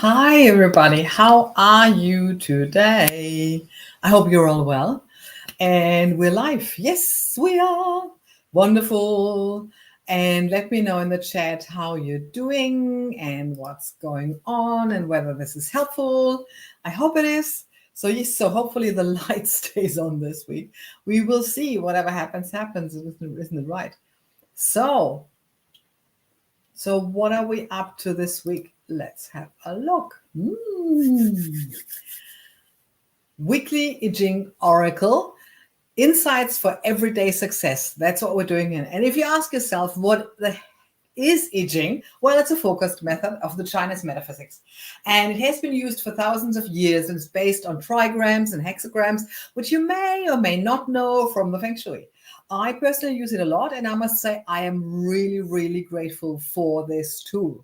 Hi, everybody. How are you today? I hope you're all well. And we're live. Yes, we are. Wonderful. And let me know in the chat how you're doing and what's going on and whether this is helpful. I hope it is. So, yes, so hopefully the light stays on this week. We will see. Whatever happens, isn't it right? So what are we up to this week? Let's have a look. Weekly I Ching Oracle, insights for everyday success. That's what we're doing here. And if you ask yourself, what the is I Ching? Well, it's a focused method of the Chinese metaphysics. And it has been used for thousands of years and is based on trigrams and hexagrams, which you may or may not know from the Feng Shui. I personally use it a lot, and I must say I am really, really grateful for this tool.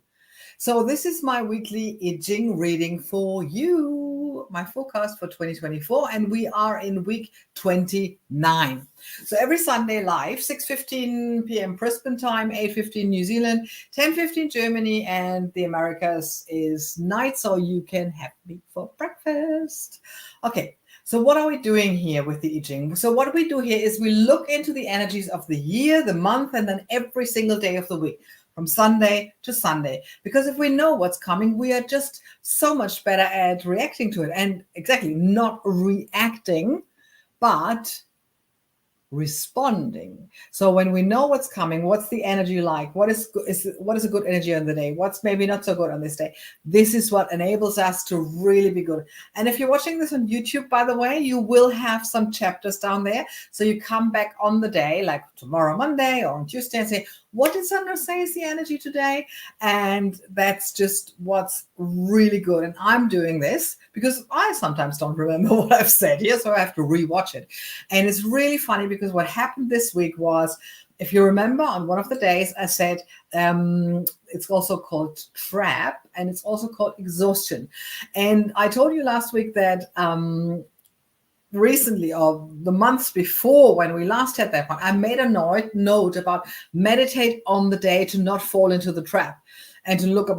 So this is my weekly I Ching reading for you, my forecast for 2024, and we are in week 29. So every Sunday live, 6:15 p.m. Brisbane time, 8:15 New Zealand, 10:15 Germany, and the Americas is night, so you can have me for breakfast. Okay. So what are we doing here with the I Ching? So what we do here is we look into the energies of the year, the month, and then every single day of the week, from Sunday to Sunday. Because if we know what's coming, we are just so much better at reacting to it. And exactly, not reacting, but responding. So when we know what's coming, what's the energy like, what is a good energy on the day, what's maybe not so good on this day, this is what enables us to really be good. And if you're watching this on YouTube, by the way, you will have some chapters down there, so you come back on the day, like tomorrow Monday or on Tuesday, and say, what did Sandra say is the energy today? And that's just what's really good. And I'm doing this because I sometimes don't remember what I've said here, so I have to rewatch it. And it's really funny because what happened this week was, if you remember, on one of the days I said it's also called trap, and it's also called exhaustion. And I told you last week that recently, or the months before when we last had that one, I made a note about meditate on the day to not fall into the trap and to look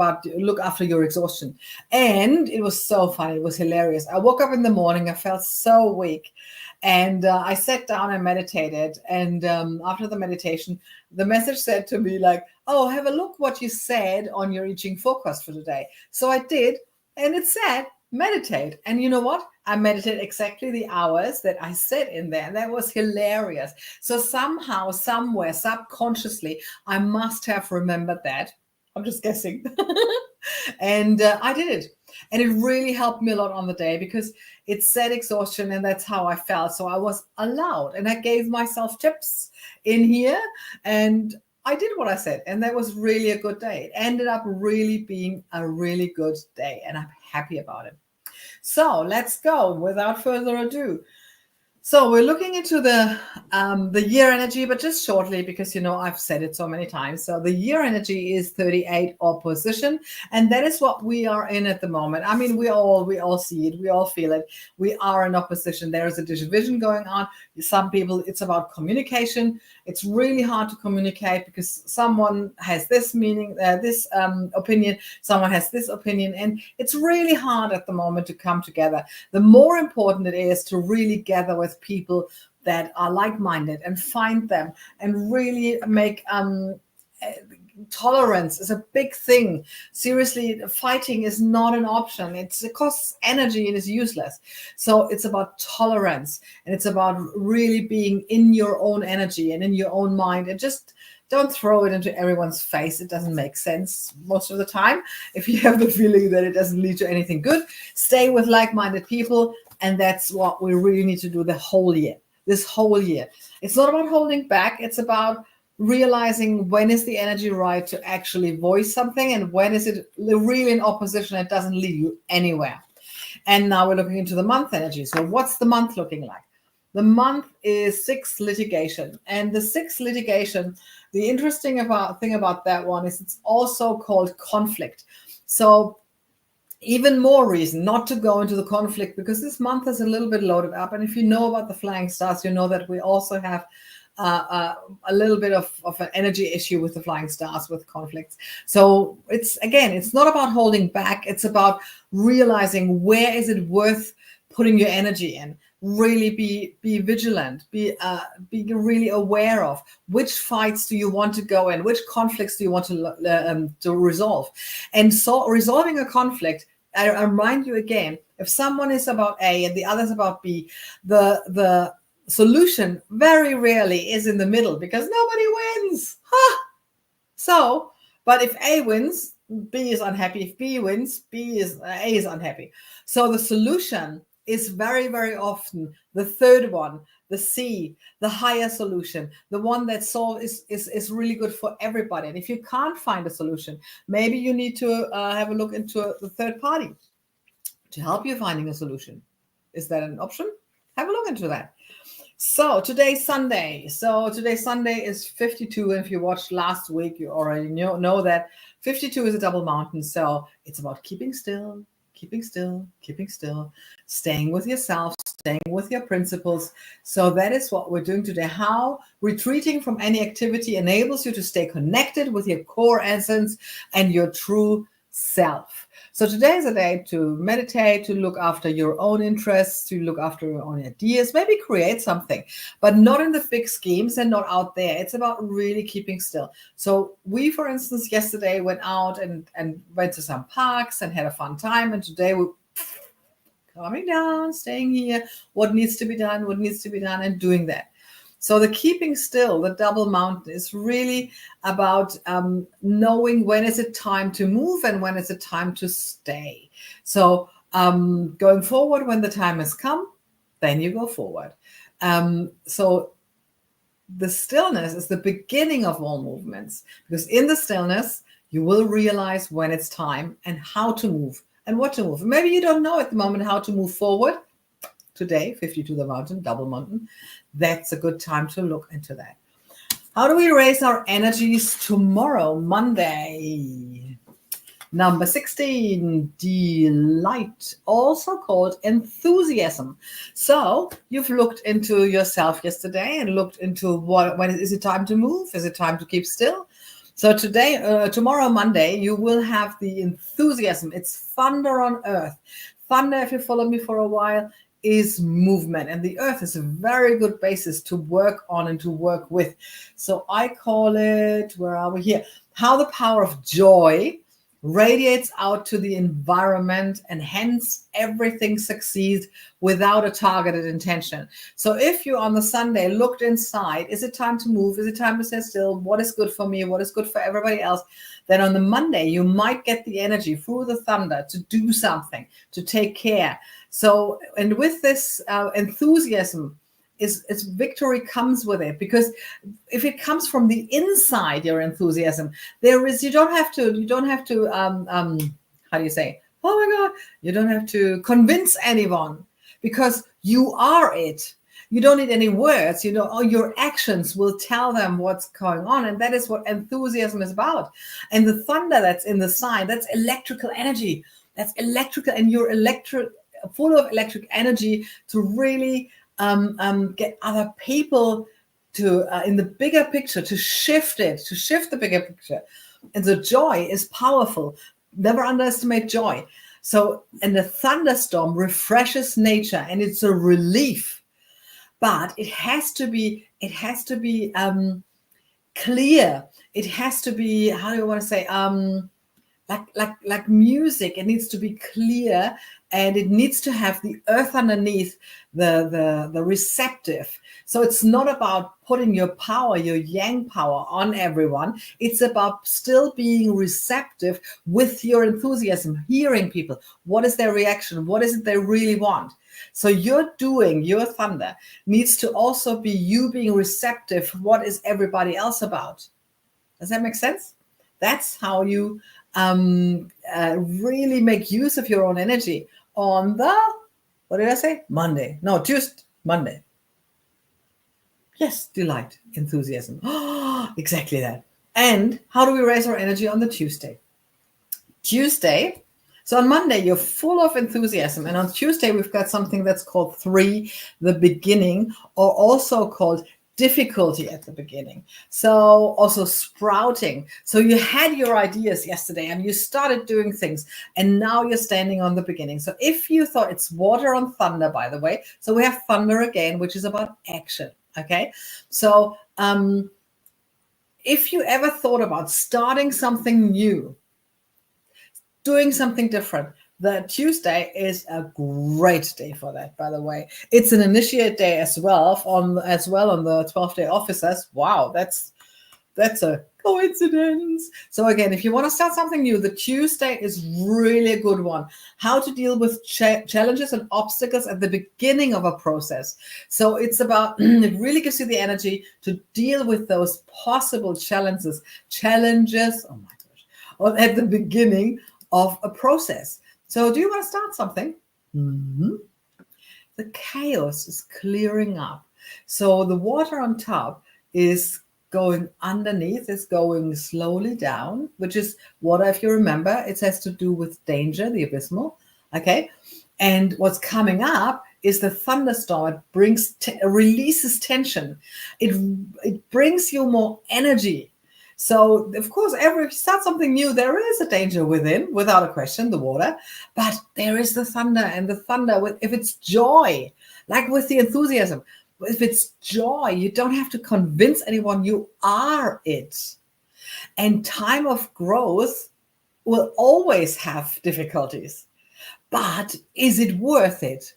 after your exhaustion. And it was so funny. It was hilarious. I woke up in the morning. I felt so weak. And I sat down and meditated. And after the meditation, the message said to me like, oh, have a look what you said on your I Ching forecast for today. So I did. And it said, meditate. And you know what? I meditated exactly the hours that I said in there. And that was hilarious. So somehow, somewhere, subconsciously, I must have remembered that. I'm just guessing. And I did it. And it really helped me a lot on the day because it said exhaustion, and that's how I felt. So I was allowed, and I gave myself tips in here, and I did what I said. And that was really a good day. It ended up really being a really good day, and I'm happy about it. So let's go without further ado. So we're looking into the year energy, but just shortly, because I've said it so many times. So the year energy is 38 opposition, and that is what we are in at the moment. I mean, we all see it, we all feel it. We are in opposition. There is a division going on. Some people, it's about communication. It's really hard to communicate because someone has this meaning, this opinion, someone has this opinion, and it's really hard at the moment to come together. The more important it is to really gather with people that are like-minded and find them and really make tolerance is a big thing. Seriously, fighting is not an option. It costs energy and is useless. So it's about tolerance, and it's about really being in your own energy and in your own mind, and just don't throw it into everyone's face. It doesn't make sense most of the time. If you have the feeling that it doesn't lead to anything good, stay with like-minded people. And that's what we really need to do this whole year. It's not about holding back. It's about realizing when is the energy right to actually voice something, and when is it really in opposition and it doesn't lead you anywhere. And now we're looking into the month energy. So what's the month looking like? The month is 6 litigation. And the 6 litigation, the interesting thing about that one is it's also called conflict. So even more reason not to go into the conflict, because this month is a little bit loaded up. And if you know about the flying stars, you know that we also have a little bit of an energy issue with the flying stars, with conflicts. So it's not about holding back. It's about realizing where is it worth putting your energy in. Really be vigilant, be really aware of which fights do you want to go in, which conflicts do you want to resolve. And so resolving a conflict, I remind you again, if someone is about A and the other is about B, the solution very rarely is in the middle, because nobody wins. So, but if A wins, B is unhappy. If B wins, A is unhappy. So the solution is very, very often the third one, the C, the higher solution, the one that is really good for everybody. And if you can't find a solution, maybe you need to have a look into the third party to help you finding a solution. Is that an option? Have a look into that. So today's Sunday. So today's Sunday is 52. And if you watched last week, you already know that 52 is a double mountain. So it's about keeping still, staying with yourself, staying with your principles. So that is what we're doing today. How retreating from any activity enables you to stay connected with your core essence and your true self. So today is a day to meditate, to look after your own interests, to look after your own ideas, maybe create something, but not in the big schemes and not out there. It's about really keeping still. So we, for instance, yesterday went out and went to some parks and had a fun time. And today we're calming down, staying here, what needs to be done, and doing that. So the keeping still, the double mountain, is really about knowing when is it time to move and when is it time to stay. So going forward, when the time has come, then you go forward. So the stillness is the beginning of all movements, because in the stillness, you will realize when it's time and how to move and what to move. Maybe you don't know at the moment how to move forward. Today, 52 the mountain, double mountain, that's a good time to look into that. How do we raise our energies tomorrow, Monday? Number 16, delight, also called enthusiasm. So you've looked into yourself yesterday and looked into when is it time to move? Is it time to keep still? So today, tomorrow, Monday, you will have the enthusiasm. It's thunder on earth. Thunder, if you follow me for a while, is movement, and the earth is a very good basis to work on and to work with. So I call it, where are we here? How the power of joy radiates out to the environment, and hence everything succeeds without a targeted intention. So if you on the Sunday looked inside, is it time to move? Is it time to stay still? What is good for me? What is good for everybody else? Then on the Monday, you might get the energy through the thunder to do something, to take care. So, and with this enthusiasm, is victory comes with it, because if it comes from the inside, your enthusiasm, you don't have to how do you say, oh my God, you don't have to convince anyone, because you are it. You don't need any words, your actions will tell them what's going on. And that is what enthusiasm is about. And the thunder that's in the sign, that's electrical energy. That's electrical, and you're full of electric energy to really get other people to in the bigger picture, to shift the bigger picture. And the joy is powerful. Never underestimate joy. So, and the thunderstorm refreshes nature, and it's a relief. But it has to be clear. It has to be, how do you want to say, like music. It needs to be clear, and it needs to have the earth underneath, the receptive. So it's not about putting your power, your yang power on everyone. It's about still being receptive with your enthusiasm, hearing people. What is their reaction? What is it they really want? So your thunder needs to also be you being receptive. What is everybody else about? Does that make sense? That's how you really make use of your own energy on what did I say? Monday. Yes, delight, enthusiasm. Exactly that. And how do we raise our energy on the Tuesday? So on Monday, you're full of enthusiasm. And on Tuesday, we've got something that's called 3, the beginning, or also called difficulty at the beginning. So also sprouting. So you had your ideas yesterday and you started doing things, and now you're standing on the beginning. So if you thought, it's water on thunder, by the way. So we have thunder again, which is about action. Okay. So if you ever thought about starting something new, doing something different, the Tuesday is a great day for that, by the way. It's an initiate day as well on the 12-day officers. Wow, that's a coincidence. So again, if you want to start something new, the Tuesday is really a good one. How to deal with challenges and obstacles at the beginning of a process. So it's about, it really gives you the energy to deal with those possible challenges, oh my gosh, at the beginning of a process. So do you want to start something? The chaos is clearing up. So the water on top is going underneath, is going slowly down, which is water, if you remember, it has to do with danger, the abysmal. Okay. And what's coming up is the thunderstorm. It brings, releases tension. It brings you more energy. So, of course, if you start something new, there is a danger within, without a question, the water. But there is the thunder, and the thunder, if it's joy, like with the enthusiasm, if it's joy, you don't have to convince anyone, you are it. And time of growth will always have difficulties. But is it worth it?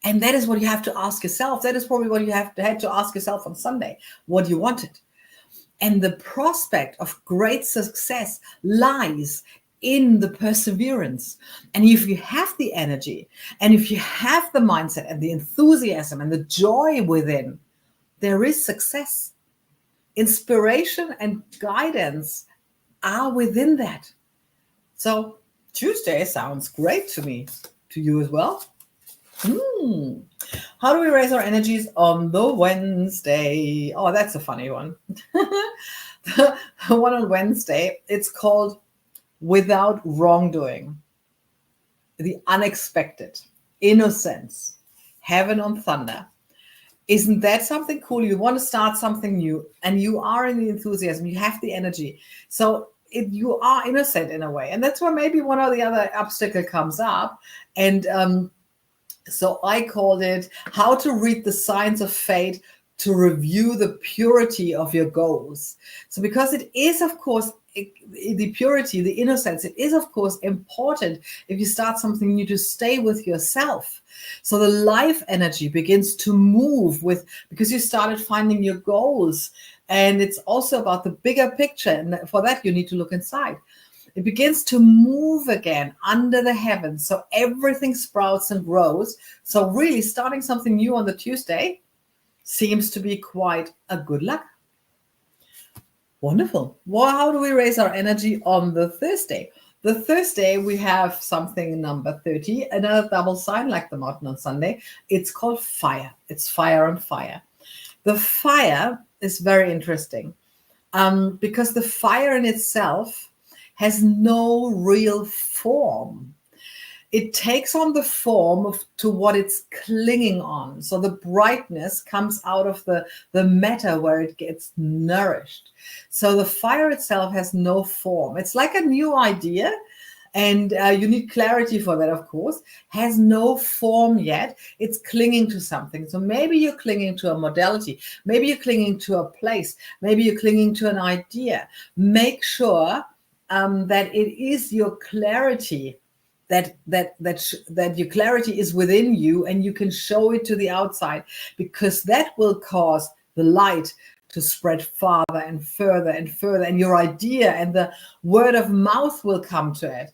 And that is what you have to ask yourself. That is probably what you had to ask yourself on Sunday. What you wanted. And the prospect of great success lies in the perseverance. And if you have the energy, and if you have the mindset and the enthusiasm and the joy within, there is success. Inspiration and guidance are within that. So Tuesday sounds great to me. To you as well? How do we raise our energies on the Wednesday? Oh, that's a funny one. The one on Wednesday, it's called Without Wrongdoing. The unexpected. Innocence. Heaven on thunder. Isn't that something cool? You want to start something new, and you are in the enthusiasm. You have the energy. So you are innocent in a way. And that's where maybe one or the other obstacle comes up. And so I called it How to Read the Signs of Fate to Review the Purity of Your Goals. So because it is, of course, the purity, the innocence, it is, of course, important if you start something new to stay with yourself. So the life energy begins to move because you started finding your goals. And it's also about the bigger picture. And for that, you need to look inside. It begins to move again under the heavens. So everything sprouts and grows. So really starting something new on the Tuesday seems to be quite a good luck. Wonderful. Well, how do we raise our energy on the Thursday? The Thursday, we have something number 30, another double sign like the mountain on Sunday. It's called fire. It's fire on fire. The fire is very interesting because the fire in itself has no real form. It takes on the form to what it's clinging on. So the brightness comes out of the matter where it gets nourished. So the fire itself has no form. It's like a new idea, and you need clarity for that, of course. Has no form yet. It's clinging to something. So maybe you're clinging to a modality. Maybe you're clinging to a place. Maybe you're clinging to an idea. Make sure that it is your clarity, that your clarity is within you, and you can show it to the outside, because that will cause the light to spread farther and further and further, and your idea and the word of mouth will come to it.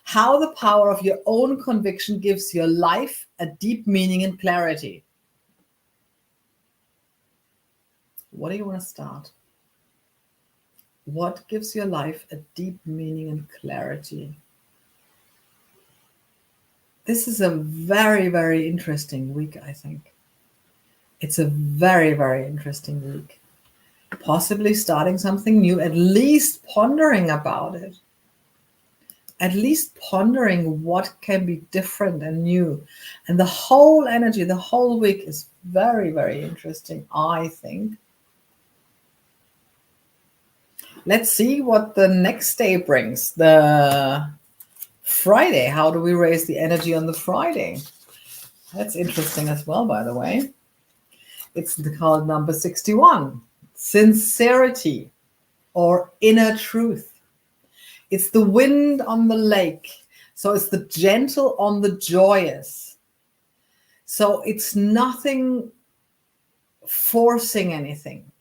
How the power of your own conviction gives your life a deep meaning and clarity. What do you want to start? What gives your life a deep meaning and clarity? This is a very, very interesting week, I think. It's a very, very interesting week. Possibly starting something new, at least pondering about it. at least pondering what can be different and new. And the whole energy, the whole week is very, very interesting, I think. Let's see what the next day brings. The Friday. How do we raise the energy on the Friday? That's interesting as well, by the way. It's called number 61. Sincerity or inner truth. It's the wind on the lake. So it's the gentle on the joyous. So it's nothing forcing anything.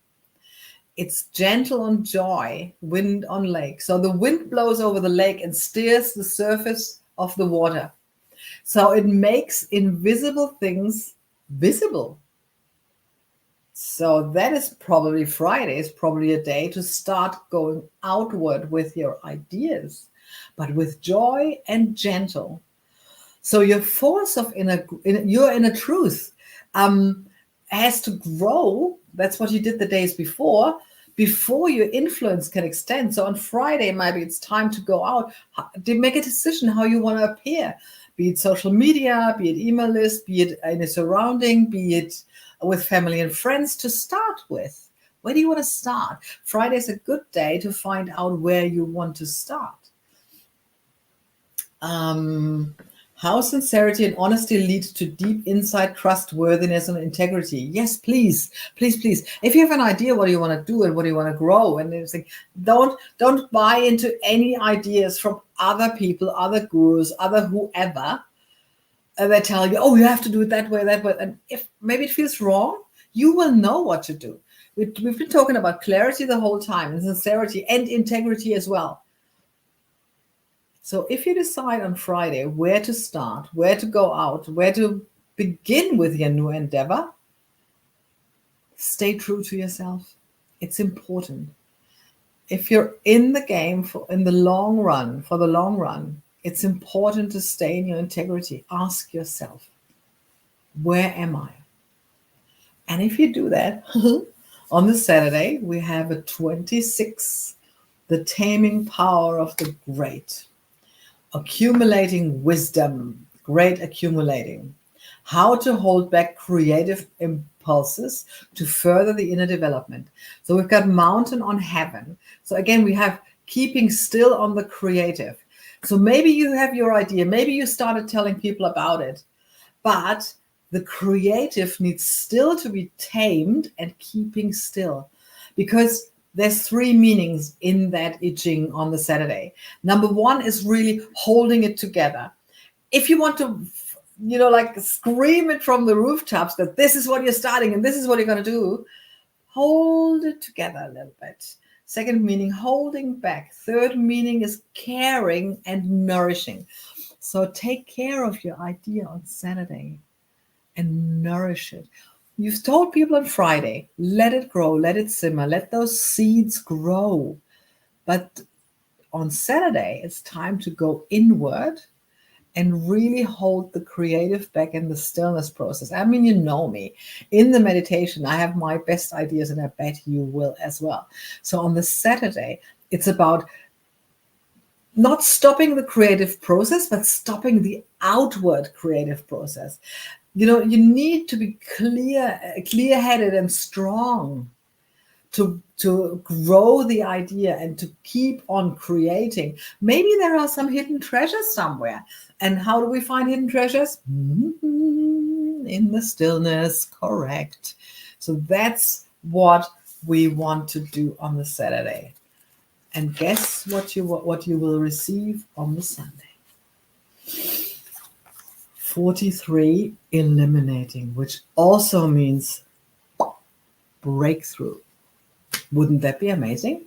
It's gentle on joy, wind on lake. So the wind blows over the lake and steers the surface of the water. So it makes invisible things visible. So that is probably Friday, is probably a day to start going outward with your ideas, but with joy and gentle. So your force of your inner truth has to grow. That's what you did the days before your influence can extend. So on Friday, maybe it's time to go out, to make a decision how you want to appear, be it social media, be it email list, be it in a surrounding, be it with family and friends to start with. Where do you want to start? Friday is a good day to find out where you want to start. How sincerity and honesty lead to deep insight, trustworthiness, and integrity. Yes, please, please, please. If you have an idea what you want to do and what you want to grow, and everything, don't buy into any ideas from other people, other gurus, other whoever. They tell you, oh, you have to do it that way, that way. And if maybe it feels wrong, you will know what to do. We've been talking about clarity the whole time, and sincerity and integrity as well. So if you decide on Friday where to start, where to go out, where to begin with your new endeavor, stay true to yourself. It's important. If you're in the game for the long run, it's important to stay in your integrity. Ask yourself, where am I? And if you do that, on the Saturday, we have a 26, the taming power of the great. Accumulating wisdom, great accumulating. How to hold back creative impulses to further the inner development. So we've got mountain on heaven. So again, we have keeping still on the creative. So maybe you have your idea, maybe you started telling people about it, but the creative needs still to be tamed and keeping still, because there's 3 meanings in that I Ching on the Saturday. Number 1 is really holding it together. If you want to, like scream it from the rooftops that this is what you're starting and this is what you're going to do, hold it together a little bit. Second meaning, holding back. Third meaning is caring and nourishing. So take care of your idea on Saturday and nourish it. You've told people on Friday, let it grow, let it simmer, let those seeds grow. But on Saturday, it's time to go inward and really hold the creative back in the stillness process. I mean, you know me. In the meditation, I have my best ideas, and I bet you will as well. So on the Saturday, it's about not stopping the creative process, but stopping the outward creative process. You need to be clear-headed and strong to grow the idea and to keep on creating. Maybe there are some hidden treasures somewhere. And how do we find hidden treasures? In the stillness, correct. So that's what we want to do on the Saturday. And guess what you will receive on the Sunday? 43, eliminating, which also means breakthrough. Wouldn't that be amazing?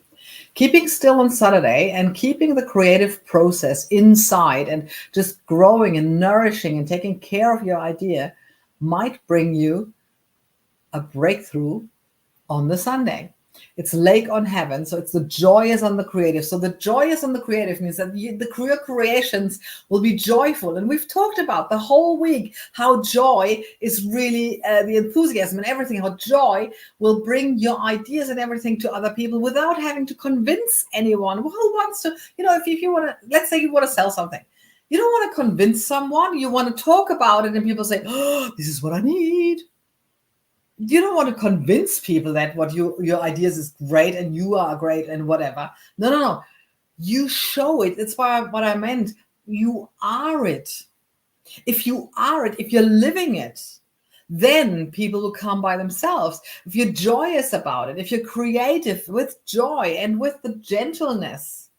Keeping still on Saturday and keeping the creative process inside and just growing and nourishing and taking care of your idea might bring you a breakthrough on the Sunday. It's lake on heaven. So it's the joyous on the creative. So the joyous on the creative means that your creations will be joyful. And we've talked about the whole week how joy is really the enthusiasm and everything, how joy will bring your ideas and everything to other people without having to convince anyone who wants to, if you want to, let's say you want to sell something. You don't want to convince someone. You want to talk about it and people say, oh, this is what I need. You don't want to convince people that what your ideas is great and you are great and whatever. No. You show it. It's what I meant. You are it. If you are it, if you're living it, then people will come by themselves. If you're joyous about it, if you're creative with joy and with the gentleness,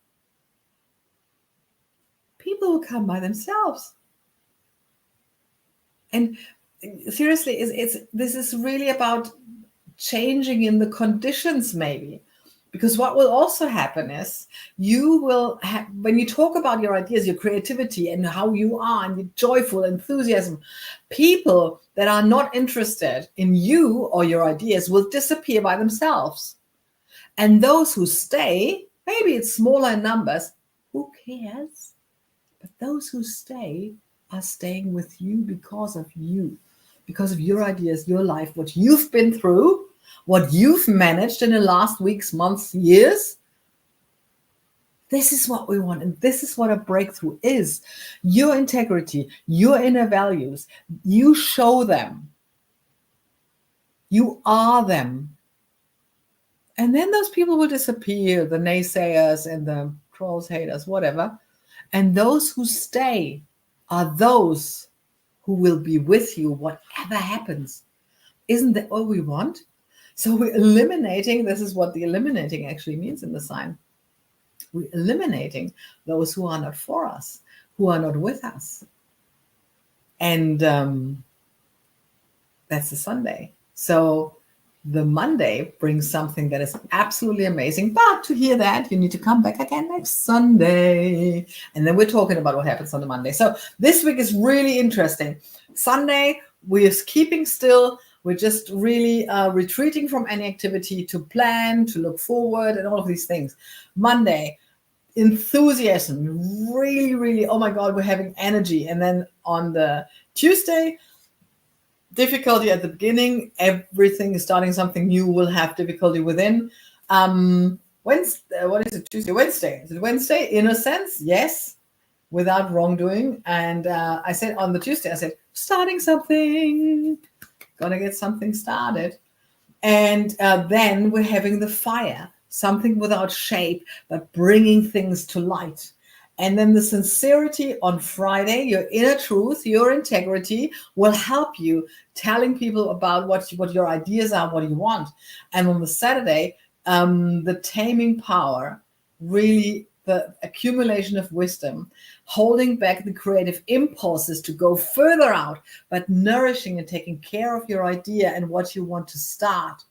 people will come by themselves. And seriously, this is really about changing in the conditions, maybe, because what will also happen is you will have, when you talk about your ideas, your creativity and how you are and your joyful enthusiasm, people that are not interested in you or your ideas will disappear by themselves. And those who stay, maybe it's smaller in numbers, who cares? But those who stay are staying with you because of you. Because of your ideas, your life, what you've been through, what you've managed in the last weeks, months, years. This is what we want. And this is what a breakthrough is. Your integrity, your inner values, you show them. You are them. And then those people will disappear, the naysayers and the trolls, haters, whatever. And those who stay are those who will be with you whatever happens. Isn't that what we want? So we're eliminating, this is what the eliminating actually means in the sign. We're eliminating those who are not for us, who are not with us. And that's the Sunday. So the Monday brings something that is absolutely amazing. But to hear that, you need to come back again next Sunday. And then we're talking about what happens on the Monday. So this week is really interesting. Sunday, we're keeping still. We're just really retreating from any activity to plan, to look forward, and all of these things. Monday, enthusiasm, really, really, oh my God, we're having energy. And then on the Tuesday, difficulty at the beginning, everything is starting something new will have difficulty within. Wednesday, what is it? Tuesday, Wednesday. Is it Wednesday? Innocence, yes, without wrongdoing. And I said on the Tuesday, I said, starting something, gonna get something started. And then we're having the fire, something without shape, but bringing things to light. And then the sincerity on Friday, your inner truth, your integrity will help you telling people about what your ideas are, what you want. And on the Saturday, the taming power, really the accumulation of wisdom, holding back the creative impulses to go further out, but nourishing and taking care of your idea and what you want to start.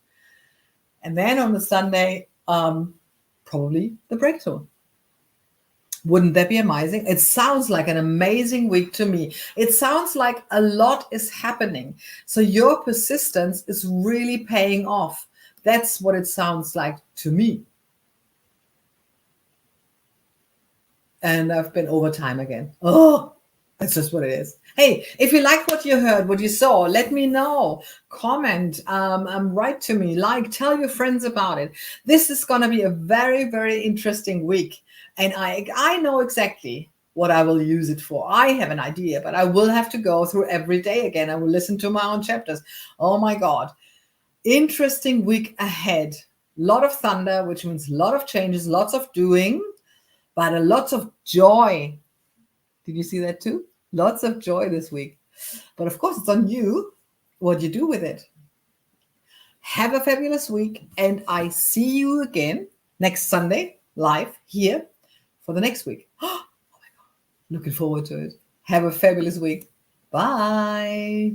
And then on the Sunday, probably the breakthrough. Wouldn't that be amazing? It sounds like an amazing week to me. It sounds like a lot is happening. So your persistence is really paying off. That's what it sounds like to me. And I've been over time again. Oh, that's just what it is. Hey, if you like what you heard, what you saw, let me know. Comment, write to me, tell your friends about it. This is going to be a very, very interesting week. And I know exactly what I will use it for. I have an idea, but I will have to go through every day again. I will listen to my own chapters. Oh my God. Interesting week ahead. Lot of thunder, which means a lot of changes, lots of doing, but a lot of joy. Did you see that too? Lots of joy this week. But of course, it's on you what you do with it. Have a fabulous week. And I see you again next Sunday live here for the next week. Oh my God. Looking forward to it. Have a fabulous week. Bye.